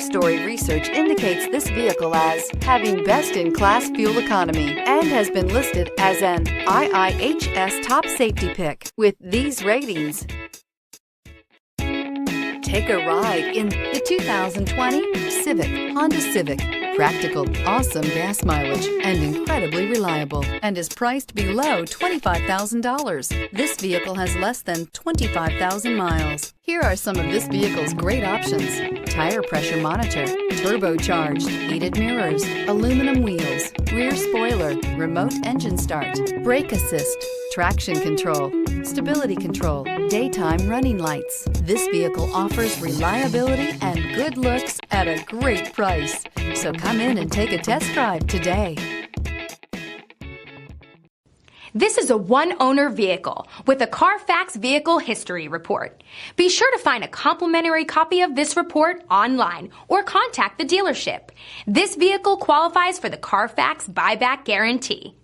Story research indicates this vehicle as having best-in-class fuel economy and has been listed as an IIHS top safety pick with these ratings. Take a ride in the 2020 Honda Civic. Practical, awesome gas mileage, and incredibly reliable, and is priced below $25,000. This vehicle has less than 25,000 miles. Here are some of this vehicle's great options: tire pressure monitor, turbocharged, heated mirrors, aluminum wheels, rear spoiler, remote engine start, brake assist, traction control, stability control, daytime running lights. This vehicle offers reliability and good looks at a great price. So come in and take a test drive today. This is a one-owner vehicle with a Carfax Vehicle History Report. Be sure to find a complimentary copy of this report online or contact the dealership. This vehicle qualifies for the Carfax Buyback Guarantee.